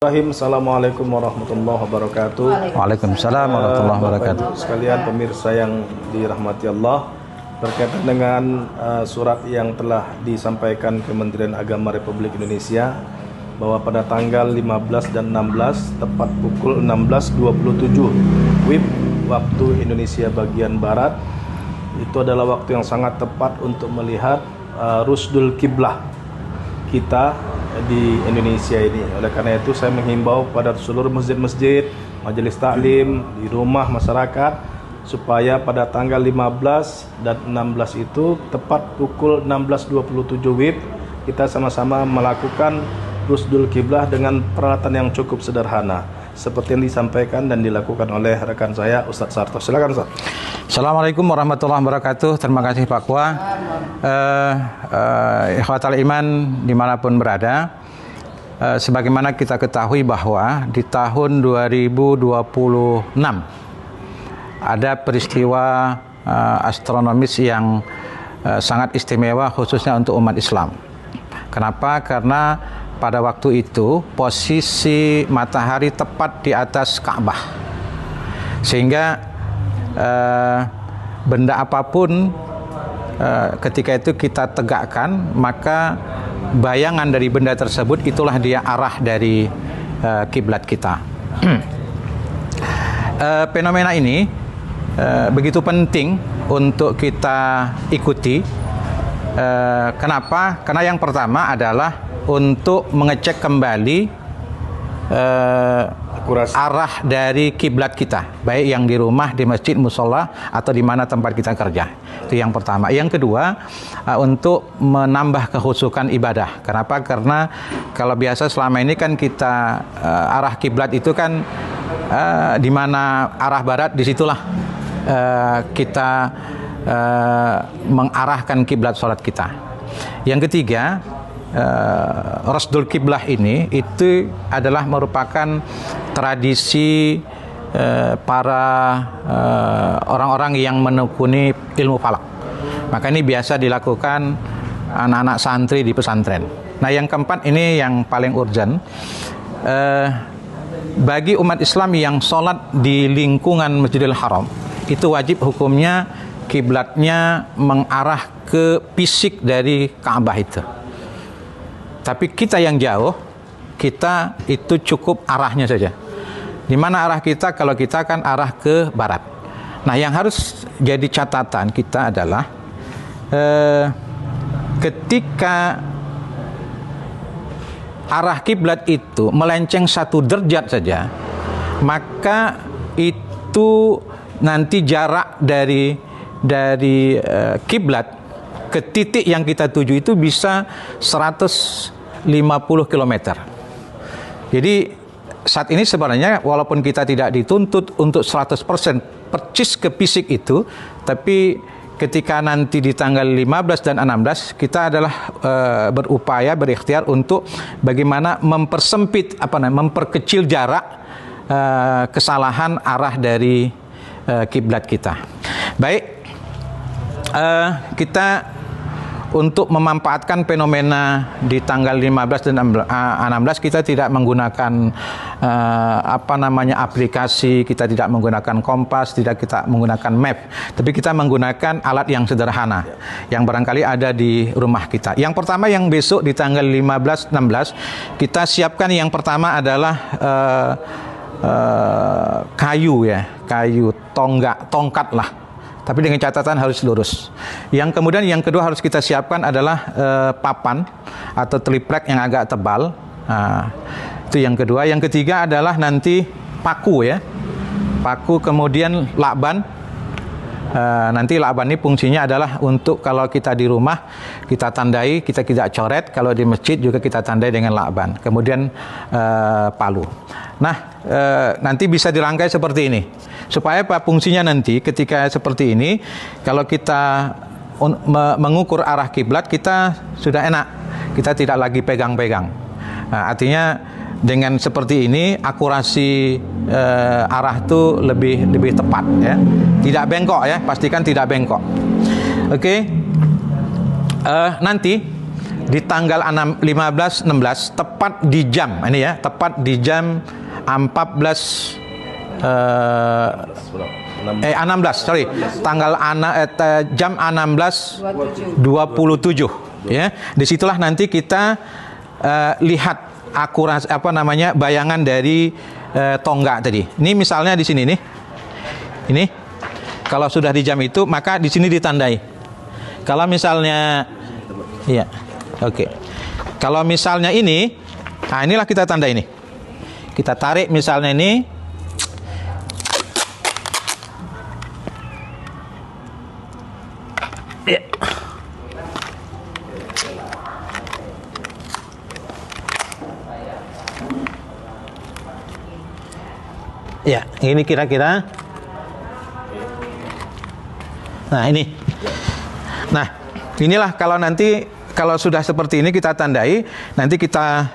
Assalamualaikum warahmatullahi wabarakatuh. Waalaikumsalam warahmatullahi wabarakatuh. Sekalian pemirsa yang dirahmati Allah, berkaitan dengan surat yang telah disampaikan Kementerian Agama Republik Indonesia bahwa pada tanggal 15 dan 16 tepat pukul 16.27 WIB waktu Indonesia bagian Barat, itu adalah waktu yang sangat tepat untuk melihat rusdul kiblah kita di Indonesia ini. Oleh karena itu saya menghimbau pada seluruh masjid-masjid, majelis taklim, di rumah masyarakat, supaya pada tanggal 15 dan 16 itu tepat pukul 16.27 WIB kita sama-sama melakukan rusdul kiblah dengan peralatan yang cukup sederhana seperti yang disampaikan dan dilakukan oleh rekan saya Ustadz Sarto. Silakan Ustadz. Assalamualaikum warahmatullahi wabarakatuh. Terima kasih Pak Kua. Ikhwatal iman dimanapun berada, sebagaimana kita ketahui bahwa di tahun 2026 ada peristiwa astronomis yang sangat istimewa khususnya untuk umat Islam. Kenapa? Karena pada waktu itu posisi matahari tepat di atas Ka'bah, sehingga benda apapun ketika itu kita tegakkan, maka bayangan dari benda tersebut itulah dia arah dari kiblat kita. Fenomena ini begitu penting untuk kita ikuti. Kenapa? Karena yang pertama adalah untuk mengecek kembali arah dari kiblat kita, baik yang di rumah, di masjid, musola, atau di mana tempat kita kerja. Itu yang pertama. Yang kedua, untuk menambah kekhusyukan ibadah. Kenapa? Karena kalau biasa selama ini kan kita arah kiblat itu kan di mana arah barat, disitulah kita mengarahkan kiblat sholat kita. Yang ketiga, rasdul kiblah ini itu adalah merupakan tradisi para orang-orang yang menekuni ilmu falak. Maka ini biasa dilakukan anak-anak santri di pesantren. Nah, yang keempat ini yang paling urgent, bagi umat Islam yang sholat di lingkungan Masjidil Haram, itu wajib hukumnya kiblatnya mengarah ke fisik dari Ka'bah itu. Tapi kita yang jauh, kita itu cukup arahnya saja. Di mana arah kita? Kalau kita kan arah ke barat. Nah, yang harus jadi catatan kita adalah ketika arah kiblat itu melenceng 1 derajat saja, maka itu nanti jarak dari kiblat ke titik yang kita tuju itu bisa 150 km. Jadi saat ini sebenarnya walaupun kita tidak dituntut untuk 100% percis ke fisik itu, tapi ketika nanti di tanggal 15 dan 16 kita adalah berupaya, berikhtiar untuk bagaimana memperkecil jarak kesalahan arah dari kiblat kita. Baik, kita untuk memanfaatkan fenomena di tanggal 15 dan 16 kita tidak menggunakan aplikasi, kita tidak menggunakan kompas, tidak kita menggunakan map, tapi kita menggunakan alat yang sederhana yang barangkali ada di rumah kita. Yang pertama, yang besok di tanggal 15-16 kita siapkan, yang pertama adalah kayu, tongkat lah. Tapi dengan catatan harus lurus. Yang kemudian yang kedua harus kita siapkan adalah papan atau triplek yang agak tebal. Nah, itu yang kedua. Yang ketiga adalah nanti paku ya. Paku, kemudian lakban. Nanti lakban ini fungsinya adalah untuk kalau kita di rumah kita tandai, kita tidak coret. Kalau di masjid juga kita tandai dengan lakban. Kemudian palu. Nah, nanti bisa dirangkai seperti ini. Supaya apa fungsinya nanti ketika seperti ini, kalau kita mengukur arah kiblat kita sudah enak, kita tidak lagi pegang-pegang. Nah, artinya dengan seperti ini akurasi arah itu lebih tepat ya, tidak bengkok ya, pastikan tidak bengkok. Oke. Nanti di tanggal 15-16 tepat di jam ini ya, tepat di jam 16 tanggal jam 16.27 ya. Disitulah nanti kita lihat akurasi bayangan dari tonggak tadi. Ini misalnya di sini nih. Ini kalau sudah di jam itu maka di sini ditandai. Kalau misalnya iya. Oke. Kalau misalnya ini, nah inilah kita tanda ini. Kita tarik misalnya ini. Ya. Ya, ini kira-kira. Nah, ini. Nah, inilah kalau sudah seperti ini kita tandai, nanti kita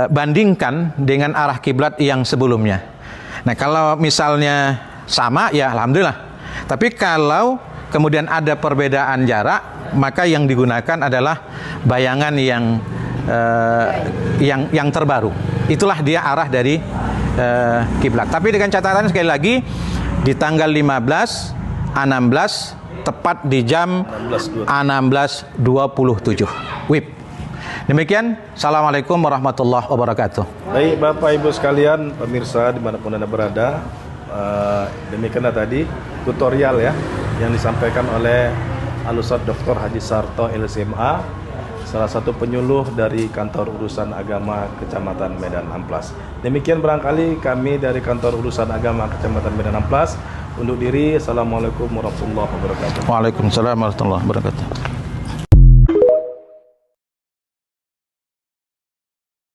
bandingkan dengan arah kiblat yang sebelumnya. Nah, kalau misalnya sama, ya alhamdulillah. Tapi kalau kemudian ada perbedaan jarak, maka yang digunakan adalah bayangan yang terbaru. Itulah dia arah dari kiblat. Tapi dengan catatan sekali lagi di tanggal 15, 16 tepat di jam 16.27 WIB. Demikian, Assalamualaikum warahmatullahi wabarakatuh. Baik Bapak Ibu sekalian, pemirsa dimanapun Anda berada, demikianlah tadi tutorial ya yang disampaikan oleh Al-Ustadz Dr. Haji Sarto LCMA, salah satu penyuluh dari Kantor Urusan Agama Kecamatan Medan Amplas. Demikian barangkali kami dari Kantor Urusan Agama Kecamatan Medan Amplas undur diri. Assalamualaikum warahmatullahi wabarakatuh. Waalaikumsalam warahmatullahi wabarakatuh.